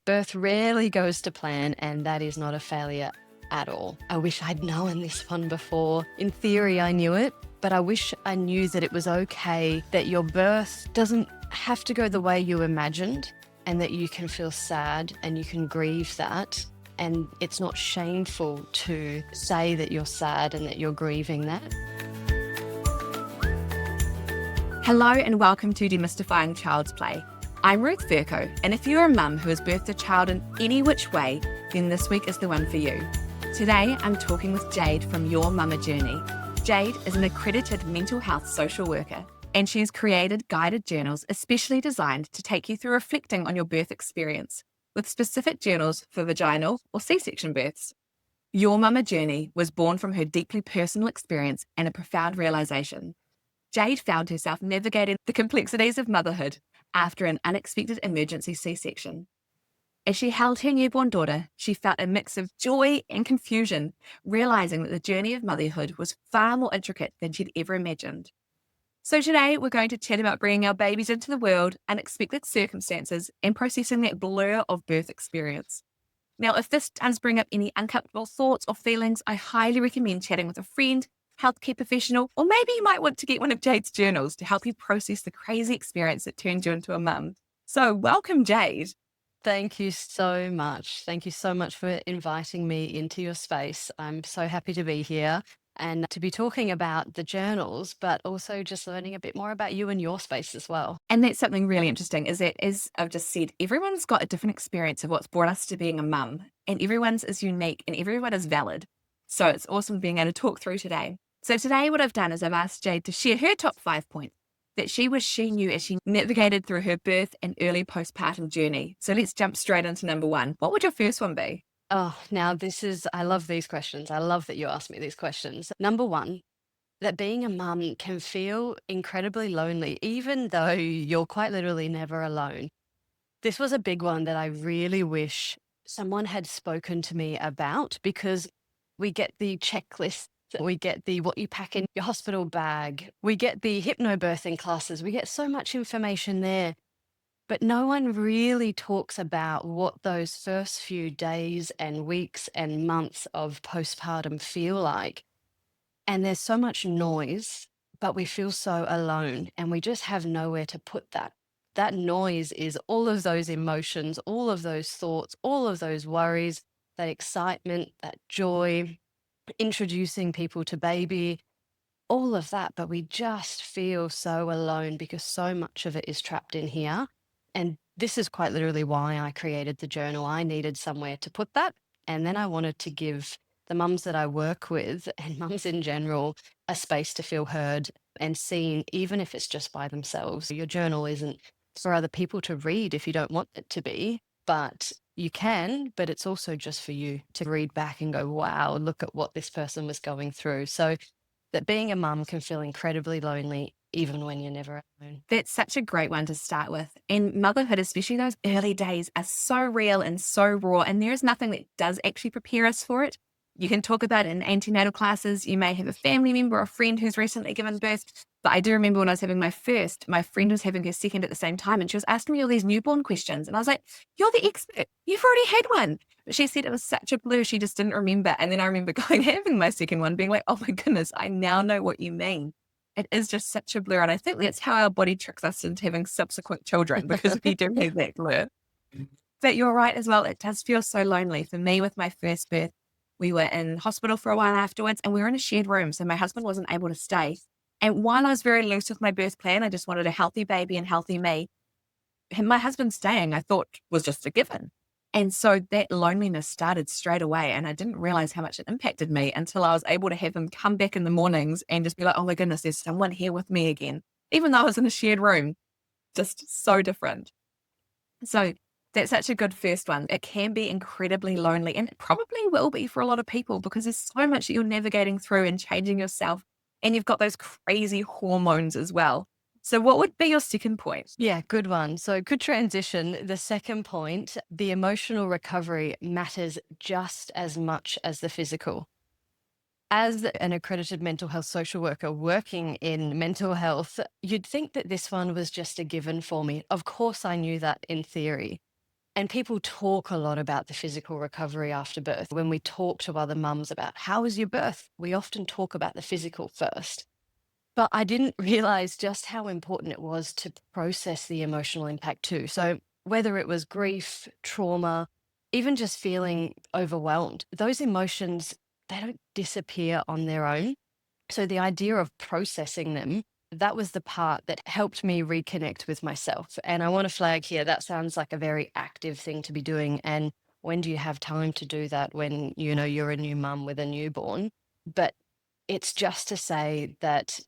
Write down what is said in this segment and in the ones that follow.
Birth rarely goes to plan, and that is not a failure at all. I wish I'd known this one before. In theory, I knew it, but I wish I knew that it was okay, that your birth doesn't have to go the way you imagined, and that you can feel sad and you can grieve that. And it's not shameful to say that you're sad and that you're grieving that. Hello and welcome to Demystifying Child's Play. I'm Ruth Furco, and if you're a mum who has birthed a child in any which way, then this week is the one for you. Today, I'm talking with Jade from Your Mama Journey. Jade is an accredited mental health social worker, and she has created guided journals especially designed to take you through reflecting on your birth experience, with specific journals for vaginal or C-section births. Your Mama Journey was born from her deeply personal experience and a profound realization. Jade found herself navigating the complexities of motherhood after an unexpected emergency C-section. As she held her newborn daughter, she felt a mix of joy and confusion, realizing that the journey of motherhood was far more intricate than she'd ever imagined. So today, we're going to chat about bringing our babies into the world, unexpected circumstances, and processing that blur of birth experience. Now, if this does bring up any uncomfortable thoughts or feelings, I highly recommend chatting with a friend, healthcare professional, or maybe you might want to get one of Jade's journals to help you process the crazy experience that turned you into a mum. So welcome, Jade. Thank you so much. Thank you so much for inviting me into your space. I'm so happy to be here and to be talking about the journals, but also just learning a bit more about you and your space as well. And that's something really interesting is that, as I've just said, everyone's got a different experience of what's brought us to being a mum, and everyone's is unique and everyone is valid. So it's awesome being able to talk through today. So today what I've done is I've asked Jade to share her top 5 points that she wished she knew as she navigated through her birth and early postpartum journey. So let's jump straight into number 1. What would your first one be? Oh, now I love these questions. I love that you asked me these questions. Number 1, that being a mum can feel incredibly lonely, even though you're quite literally never alone. This was a big one that I really wish someone had spoken to me about, because we get the checklist, we get the what you pack in your hospital bag, we get the hypnobirthing classes, we get so much information there. But no one really talks about what those first few days and weeks and months of postpartum feel like. And there's so much noise, but we feel so alone and we just have nowhere to put that. That noise is all of those emotions, all of those thoughts, all of those worries, that excitement, that joy, introducing people to baby, all of that. But we just feel so alone because so much of it is trapped in here. And this is quite literally why I created the journal. I needed somewhere to put that. And then I wanted to give the mums that I work with and mums in general a space to feel heard and seen, even if it's just by themselves. Your journal isn't for other people to read if you don't want it to be, but you can, but it's also just for you to read back and go, wow, look at what this person was going through. So that being a mum can feel incredibly lonely, even when you're never alone. That's such a great one to start with. And motherhood, especially those early days, are so real and so raw, and there is nothing that does actually prepare us for it. You can talk about it in antenatal classes. You may have a family member or a friend who's recently given birth. But I do remember when I was having my first, my friend was having her second at the same time, and she was asking me all these newborn questions. And I was like, you're the expert. You've already had one. But she said it was such a blur. She just didn't remember. And then I remember having my second one, being like, oh my goodness, I now know what you mean. It is just such a blur. And I think that's how our body tricks us into having subsequent children, because we do have that blur. But you're right as well. It does feel so lonely. For me, with my first birth, we were in hospital for a while afterwards, and we were in a shared room. So my husband wasn't able to stay. And while I was very loose with my birth plan, I just wanted a healthy baby and healthy me. And my husband staying, I thought, was just a given. And so that loneliness started straight away. And I didn't realize how much it impacted me until I was able to have him come back in the mornings and just be like, oh my goodness, there's someone here with me again. Even though I was in a shared room, just so different. So that's such a good first one. It can be incredibly lonely, and it probably will be for a lot of people, because there's so much that you're navigating through and changing yourself. And you've got those crazy hormones as well. So what would be your second point? Yeah, good one. So good transition. The second point, the emotional recovery matters just as much as the physical. As an accredited mental health social worker working in mental health, you'd think that this one was just a given for me. Of course, I knew that in theory. And people talk a lot about the physical recovery after birth. When we talk to other mums about how was your birth, we often talk about the physical first. But I didn't realize just how important it was to process the emotional impact too. So, whether it was grief, trauma, even just feeling overwhelmed, those emotions, they don't disappear on their own. So, the idea of processing them, that was the part that helped me reconnect with myself. And I want to flag here that sounds like a very active thing to be doing. And when do you have time to do that when you're a new mum with a newborn? But it's just to say that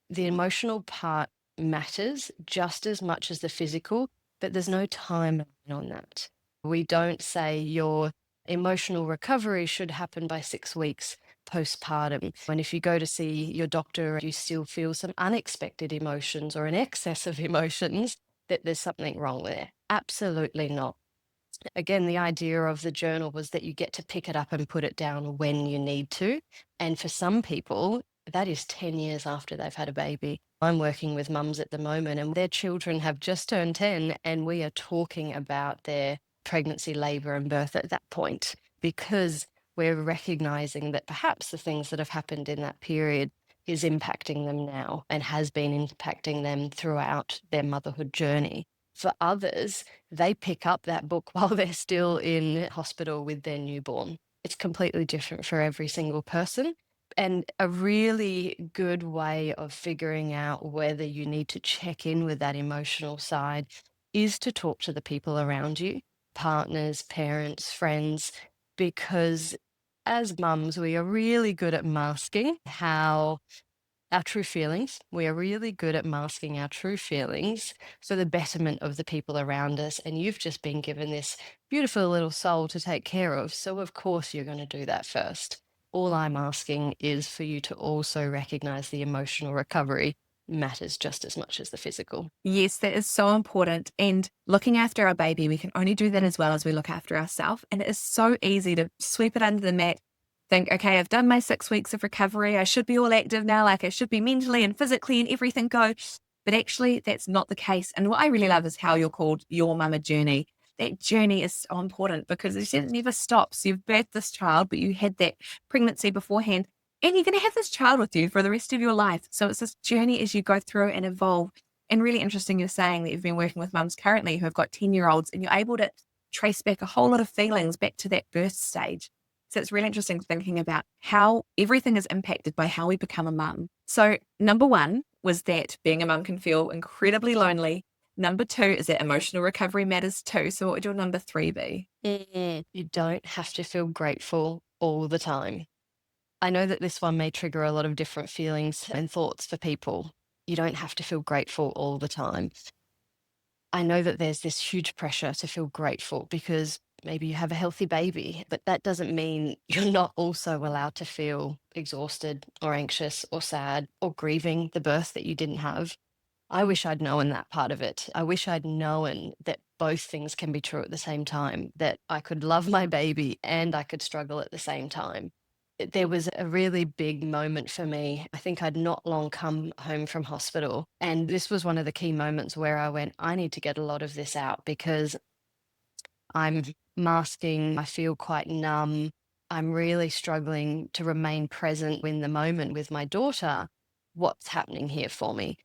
the emotional part matters just as much as the physical, but there's no timeline on that. We don't say your emotional recovery should happen by 6 weeks postpartum. And if you go to see your doctor, you still feel some unexpected emotions or an excess of emotions, that there's something wrong there. Absolutely not. Again, the idea of the journal was that you get to pick it up and put it down when you need to. And for some people, that is 10 years after they've had a baby. I'm working with mums at the moment, and their children have just turned 10, and we are talking about their pregnancy, labor, and birth at that point because we're recognizing that perhaps the things that have happened in that period is impacting them now and has been impacting them throughout their motherhood journey. For others, they pick up that book while they're still in hospital with their newborn. It's completely different for every single person. And a really good way of figuring out whether you need to check in with that emotional side is to talk to the people around you, partners, parents, friends, because as mums, we are really good at masking how our true feelings. We are really good at masking our true feelings for the betterment of the people around us. And you've just been given this beautiful little soul to take care of. So, of course, you're going to do that first. All I'm asking is for you to also recognize the emotional recovery matters just as much as the physical. Yes, that is so important. And looking after our baby, we can only do that as well as we look after ourselves. And it is so easy to sweep it under the mat, think, okay, I've done my 6 weeks of recovery. I should be all active now. Like I should be mentally and physically and everything go. But actually, that's not the case. And what I really love is how you're called your mama journey. That journey is so important because it never stops. You've birthed this child, but you had that pregnancy beforehand. And you're going to have this child with you for the rest of your life. So it's this journey as you go through and evolve. And really interesting, you're saying that you've been working with mums currently who have got 10-year-olds and you're able to trace back a whole lot of feelings back to that birth stage. So it's really interesting thinking about how everything is impacted by how we become a mum. So number one was that being a mum can feel incredibly lonely. Number two is that emotional recovery matters too. So what would your number three be? You don't have to feel grateful all the time. I know that this one may trigger a lot of different feelings and thoughts for people. You don't have to feel grateful all the time. I know that there's this huge pressure to feel grateful because maybe you have a healthy baby, but that doesn't mean you're not also allowed to feel exhausted or anxious or sad or grieving the birth that you didn't have. I wish I'd known that part of it. I wish I'd known that both things can be true at the same time, that I could love my baby and I could struggle at the same time. There was a really big moment for me. I think I'd not long come home from hospital. And this was one of the key moments where I went, I need to get a lot of this out because I'm masking. I feel quite numb. I'm really struggling to remain present in the moment with my daughter. What's happening here for me?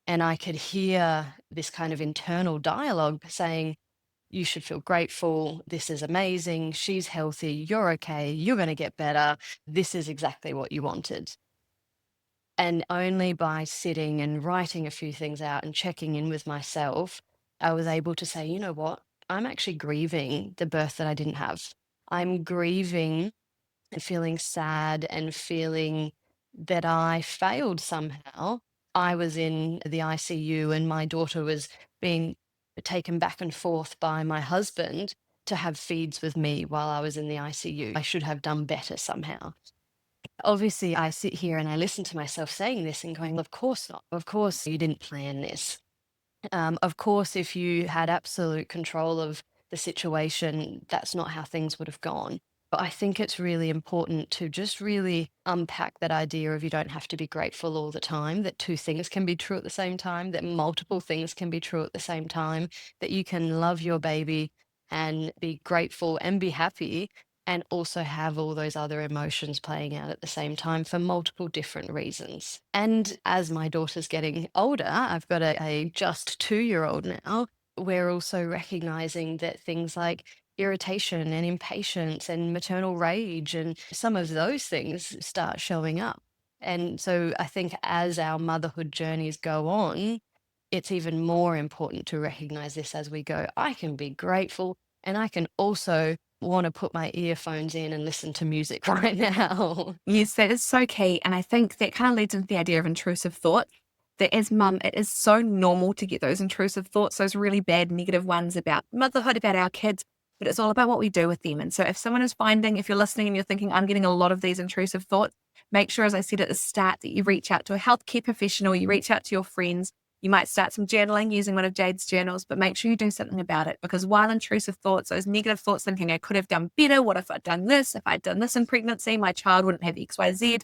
And I could hear this kind of internal dialogue saying, you should feel grateful. This is amazing. She's healthy. You're okay. You're going to get better. This is exactly what you wanted. And only by sitting and writing a few things out and checking in with myself, I was able to say, you know what? I'm actually grieving the birth that I didn't have. I'm grieving and feeling sad and feeling that I failed somehow. I was in the ICU and my daughter was being taken back and forth by my husband to have feeds with me while I was in the ICU. I should have done better somehow. Obviously, I sit here and I listen to myself saying this and going, of course not. Of course, you didn't plan this. Of course, if you had absolute control of the situation, that's not how things would have gone. But I think it's really important to just really unpack that idea of you don't have to be grateful all the time, that two things can be true at the same time, that multiple things can be true at the same time, that you can love your baby, and be grateful and be happy, and also have all those other emotions playing out at the same time for multiple different reasons. And as my daughter's getting older, I've got a just 2-year-old now, we're also recognizing that things like irritation and impatience and maternal rage and some of those things start showing up. And so I think as our motherhood journeys go on, it's even more important to recognize this as we go. I can be grateful and I can also want to put my earphones in and listen to music right now. Yes, that is so key. And I think that kind of leads into the idea of intrusive thought. That as mum, it is so normal to get those intrusive thoughts, those really bad negative ones about motherhood, about our kids, but it's all about what we do with them. And so if someone is finding, if you're listening and you're thinking, I'm getting a lot of these intrusive thoughts, make sure, as I said at the start, that you reach out to a healthcare professional, you reach out to your friends. You might start some journaling using one of Jade's journals, but make sure you do something about it, because while intrusive thoughts, those negative thoughts, thinking I could have done better, what if I'd done this? If I'd done this in pregnancy, my child wouldn't have XYZ.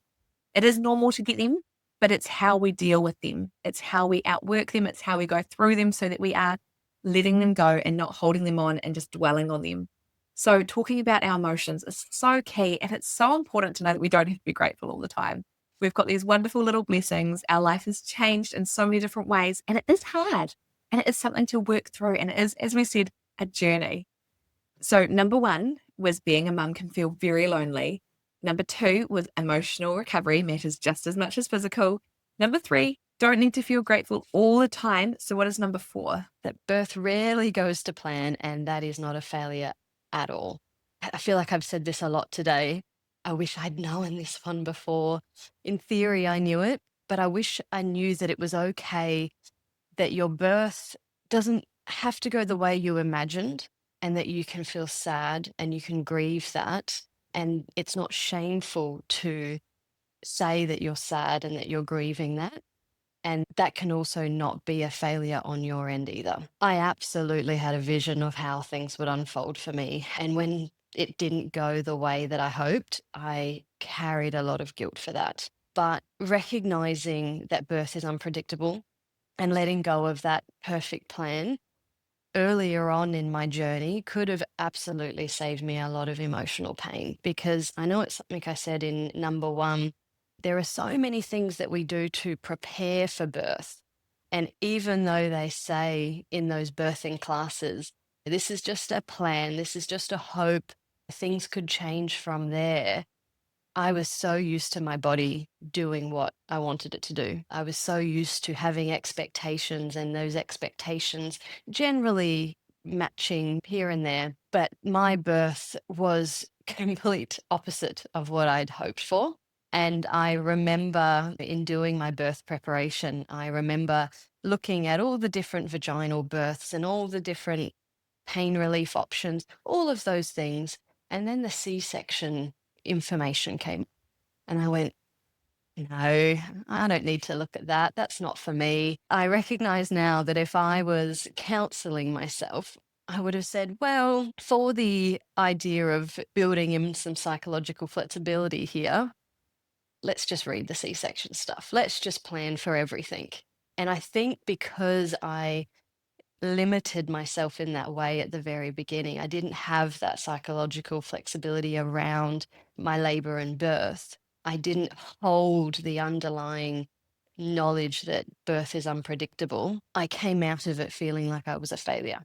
It is normal to get them, but it's how we deal with them. It's how we outwork them. It's how we go through them so that we are letting them go and not holding them on and just dwelling on them. So talking about our emotions is so key. And it's so important to know that we don't have to be grateful all the time. We've got these wonderful little blessings. Our life has changed in so many different ways, and it is hard, and it is something to work through. And it is, as we said, a journey. So number one was being a mum can feel very lonely. Number two was emotional recovery matters just as much as physical. Number three, don't need to feel grateful all the time. So what is number four? That birth rarely goes to plan, and that is not a failure at all. I feel like I've said this a lot today. I wish I'd known this one before. In theory, I knew it, but I wish I knew that it was okay, that your birth doesn't have to go the way you imagined, and that you can feel sad and you can grieve that. And it's not shameful to say that you're sad and that you're grieving that. And that can also not be a failure on your end either. I absolutely had a vision of how things would unfold for me. And when it didn't go the way that I hoped, I carried a lot of guilt for that. But recognizing that birth is unpredictable and letting go of that perfect plan earlier on in my journey could have absolutely saved me a lot of emotional pain, because I know it's something I said in number one. There are so many things that we do to prepare for birth. And even though they say in those birthing classes, this is just a plan, this is just a hope, things could change from there. I was so used to my body doing what I wanted it to do. I was so used to having expectations, and those expectations generally matching here and there. But my birth was complete opposite of what I'd hoped for. And I remember in doing my birth preparation, I remember looking at all the different vaginal births and all the different pain relief options, all of those things. And then the C-section information came, and I went, no, I don't need to look at that. That's not for me. I recognize now that if I was counseling myself, I would have said, well, for the idea of building in some psychological flexibility here, let's just read the C-section stuff. Let's just plan for everything. And I think because I limited myself in that way at the very beginning, I didn't have that psychological flexibility around my labor and birth. I didn't hold the underlying knowledge that birth is unpredictable. I came out of it feeling like I was a failure.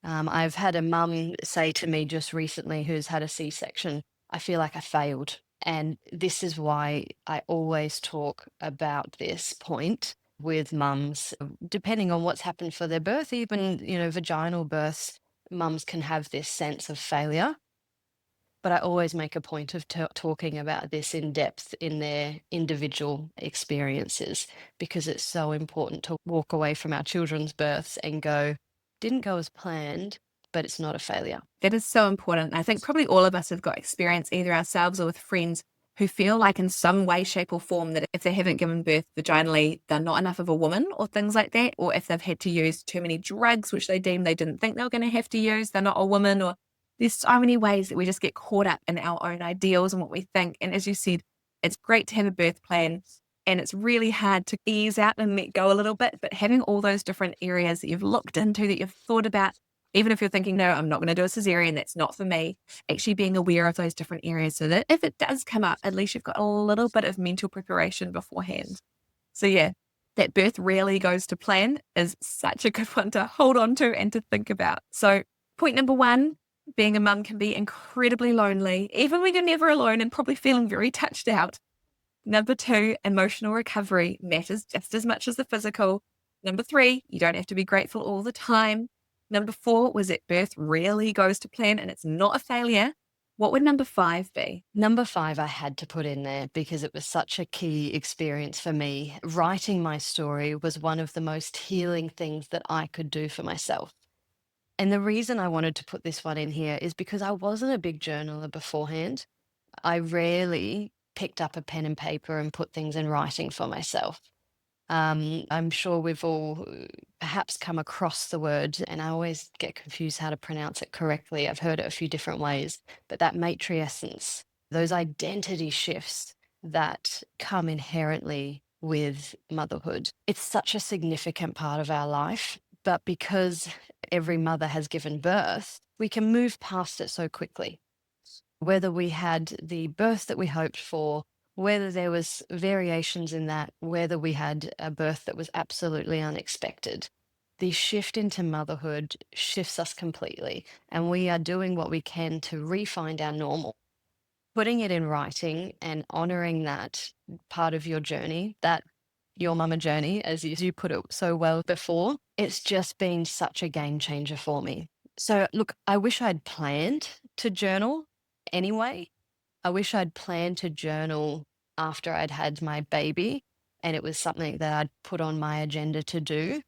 I've had a mum say to me just recently who's had a C-section, I feel like I failed. And this is why I always talk about this point with mums, depending on what's happened for their birth, even, vaginal births, mums can have this sense of failure. But I always make a point of talking about this in depth in their individual experiences, because it's so important to walk away from our children's births and go, didn't go as planned, but it's not a failure. That is so important. I think probably all of us have got experience either ourselves or with friends who feel like in some way, shape or form that if they haven't given birth vaginally, they're not enough of a woman or things like that. Or if they've had to use too many drugs, which they deem they didn't think they were going to have to use, they're not a woman. Or there's so many ways that we just get caught up in our own ideals and what we think. And as you said, it's great to have a birth plan, and it's really hard to ease out and let go a little bit. But having all those different areas that you've looked into, that you've thought about, Even if you're thinking, no, I'm not going to do a cesarean, that's not for me, actually being aware of those different areas so that if it does come up, at least you've got a little bit of mental preparation beforehand. So yeah, that birth rarely goes to plan is such a good one to hold on to and to think about. So point number one, being a mum can be incredibly lonely, even when you're never alone and probably feeling very touched out. Number two, emotional recovery matters just as much as the physical. Number three, you don't have to be grateful all the time. Number four was that birth rarely goes to plan and it's not a failure. What would number five be? Number 5, I had to put in there because it was such a key experience for me. Writing my story was one of the most healing things that I could do for myself. And the reason I wanted to put this one in here is because I wasn't a big journaler beforehand. I rarely picked up a pen and paper and put things in writing for myself. I'm sure we've all perhaps come across the word, and I always get confused how to pronounce it correctly. I've heard it a few different ways, but that matriescence, those identity shifts that come inherently with motherhood, it's such a significant part of our life. But because every mother has given birth, we can move past it so quickly. Whether we had the birth that we hoped for, whether there was variations in that, whether we had a birth that was absolutely unexpected. The shift into motherhood shifts us completely, and we are doing what we can to re-find our normal. Putting it in writing and honoring that part of your journey, that your mama journey, as you put it so well before, it's just been such a game changer for me. So, look, I wish I'd planned to journal anyway. I wish I'd planned to journal after I'd had my baby and it was something that I'd put on my agenda to do.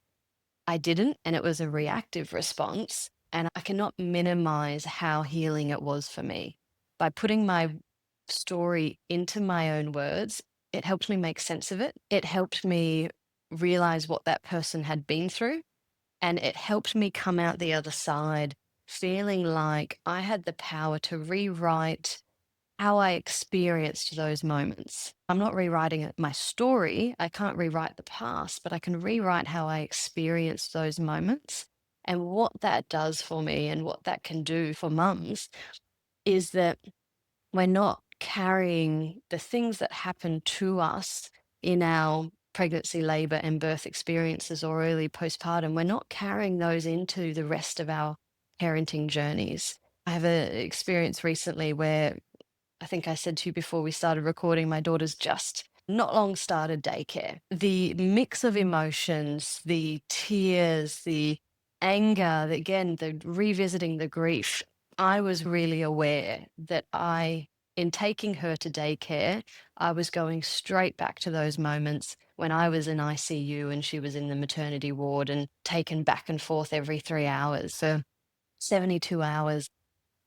I didn't, and it was a reactive response. And I cannot minimize how healing it was for me. By putting my story into my own words, it helped me make sense of it. It helped me realize what that person had been through. And it helped me come out the other side feeling like I had the power to rewrite how I experienced those moments. I'm not rewriting my story. I can't rewrite the past, but I can rewrite how I experienced those moments. And what that does for me and what that can do for mums is that we're not carrying the things that happen to us in our pregnancy, labor, and birth experiences or early postpartum. We're not carrying those into the rest of our parenting journeys. I have an experience recently where I think I said to you before we started recording, my daughter's just not long started daycare. The mix of emotions, the tears, the anger, again, the revisiting the grief, I was really aware that in taking her to daycare, I was going straight back to those moments when I was in ICU and she was in the maternity ward and taken back and forth every 3 hours. So 72 hours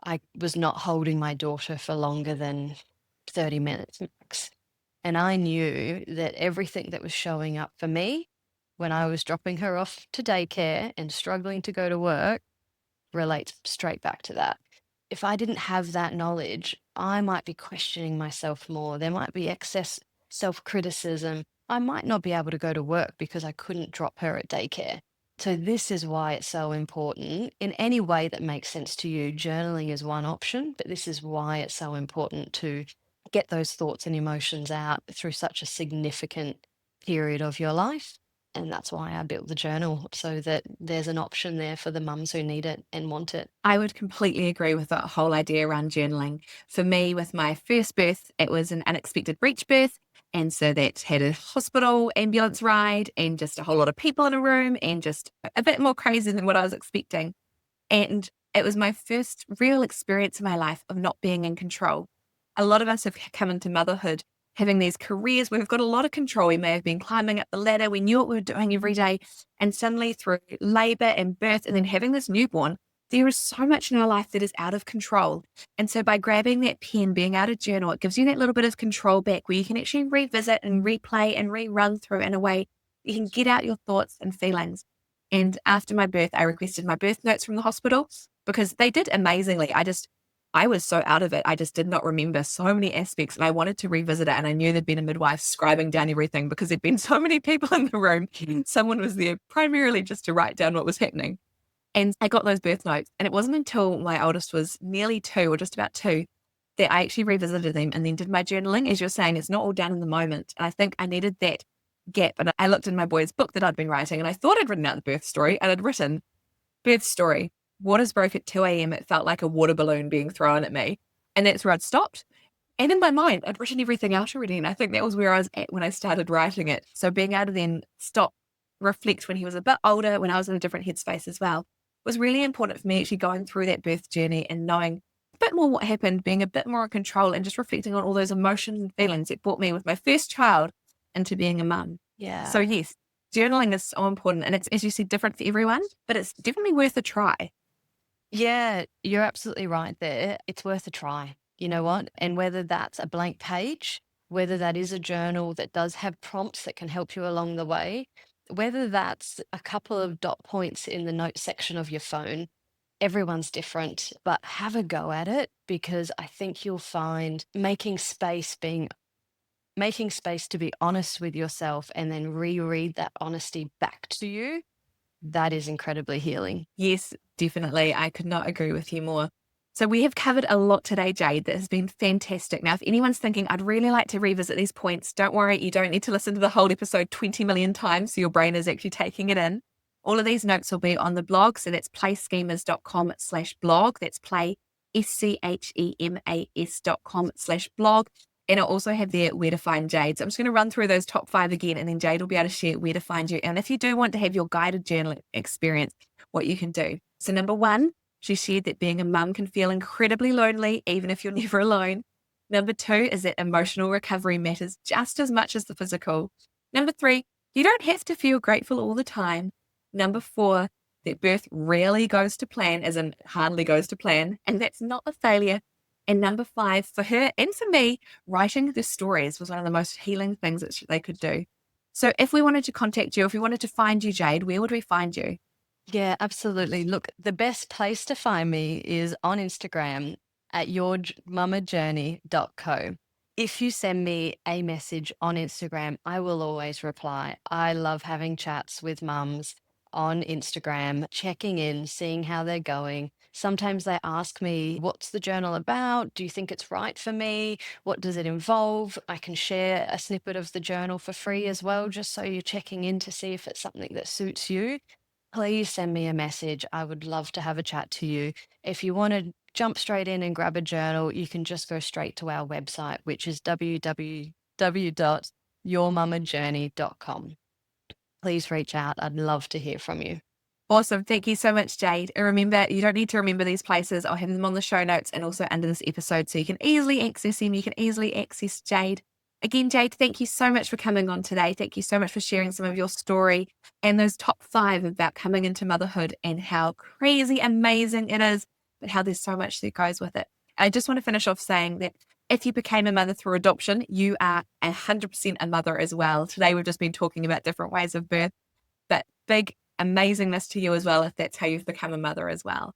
I was not holding my daughter for longer than 30 minutes max. And I knew that everything that was showing up for me when I was dropping her off to daycare and struggling to go to work relates straight back to that. If I didn't have that knowledge, I might be questioning myself more. There might be excess self criticism. I might not be able to go to work because I couldn't drop her at daycare. So, this is why it's so important in any way that makes sense to you. Journaling is one option, but this is why it's so important to get those thoughts and emotions out through such a significant period of your life. And that's why I built the journal so that there's an option there for the mums who need it and want it. I would completely agree with that whole idea around journaling. For me, with my first birth, it was an unexpected breech birth. And so that had a hospital ambulance ride and just a whole lot of people in a room and just a bit more crazy than what I was expecting. And it was my first real experience in my life of not being in control. A lot of us have come into motherhood having these careers where we've got a lot of control. We may have been climbing up the ladder. We knew what we were doing every day. And suddenly through labor and birth and then having this newborn, there is so much in our life that is out of control. And so by grabbing that pen, being able to journal, it gives you that little bit of control back where you can actually revisit and replay and rerun through in a way you can get out your thoughts and feelings. And after my birth, I requested my birth notes from the hospital because they did amazingly. I was so out of it. I just did not remember so many aspects and I wanted to revisit it. And I knew there'd been a midwife scribing down everything because there'd been so many people in the room. Someone was there primarily just to write down what was happening. And I got those birth notes. And it wasn't until my oldest was nearly 2 or just about 2 that I actually revisited them and then did my journaling. As you're saying, it's not all done in the moment. And I think I needed that gap. And I looked in my boy's book that I'd been writing, and I thought I'd written out the birth story, and I'd written birth story. Waters broke at 2 a.m. It felt like a water balloon being thrown at me. And that's where I'd stopped. And in my mind, I'd written everything out already. And I think that was where I was at when I started writing it. So being able to then stop, reflect when he was a bit older, when I was in a different headspace as well, was really important for me, actually going through that birth journey and knowing a bit more what happened, being a bit more in control, and just reflecting on all those emotions and feelings that brought me with my first child into being a mum. Yeah. So yes, journaling is so important. And it's, as you said, different for everyone, but it's definitely worth a try. Yeah, you're absolutely right there. It's worth a try. You know what? And whether that's a blank page, whether that is a journal that does have prompts that can help you along the way, whether that's a couple of dot points in the notes section of your phone, everyone's different, but have a go at it, because I think you'll find making space to be honest with yourself and then reread that honesty back to you, that is incredibly healing. Yes, definitely. I could not agree with you more. So we have covered a lot today, Jade. That has been fantastic. Now, if anyone's thinking, I'd really like to revisit these points, don't worry. You don't need to listen to the whole episode 20 million times so your brain is actually taking it in. All of these notes will be on the blog. So that's playschemas.com/blog. That's play, schemas.com/blog. And I'll also have there where to find Jade. So I'm just going to run through those top 5 again, and then Jade will be able to share where to find you. And if you do want to have your guided journaling experience, what you can do. So number 1, she shared that being a mum can feel incredibly lonely, even if you're never alone. Number 2 is that emotional recovery matters just as much as the physical. Number 3, you don't have to feel grateful all the time. Number 4, that birth rarely goes to plan, as in hardly goes to plan, and that's not a failure. And number 5, for her and for me, writing the stories was one of the most healing things that they could do. So if we wanted to contact you, if we wanted to find you, Jade, where would we find you? Yeah, absolutely. Look, the best place to find me is on Instagram at yourmamajourney.co. If you send me a message on Instagram, I will always reply. I love having chats with mums on Instagram, checking in, seeing how they're going. Sometimes they ask me, what's the journal about? Do you think it's right for me? What does it involve? I can share a snippet of the journal for free as well, just so you're checking in to see if it's something that suits you. Please send me a message. I would love to have a chat to you. If you want to jump straight in and grab a journal, you can just go straight to our website, which is www.yourmamajourney.com. Please reach out. I'd love to hear from you. Awesome. Thank you so much, Jade. And remember, you don't need to remember these places. I'll have them on the show notes and also under this episode so you can easily access them. You can easily access Jade. Again, Jade, thank you so much for coming on today. Thank you so much for sharing some of your story and those top 5 about coming into motherhood and how crazy amazing it is, but how there's so much that goes with it. I just want to finish off saying that if you became a mother through adoption, you are 100% a mother as well. Today, we've just been talking about different ways of birth, but big amazingness to you as well if that's how you've become a mother as well.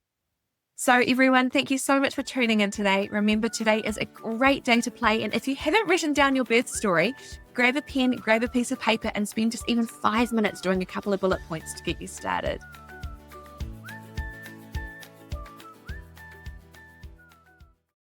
So everyone, thank you so much for tuning in today. Remember, today is a great day to play. And if you haven't written down your birth story, grab a pen, grab a piece of paper, and spend just even 5 minutes doing a couple of bullet points to get you started.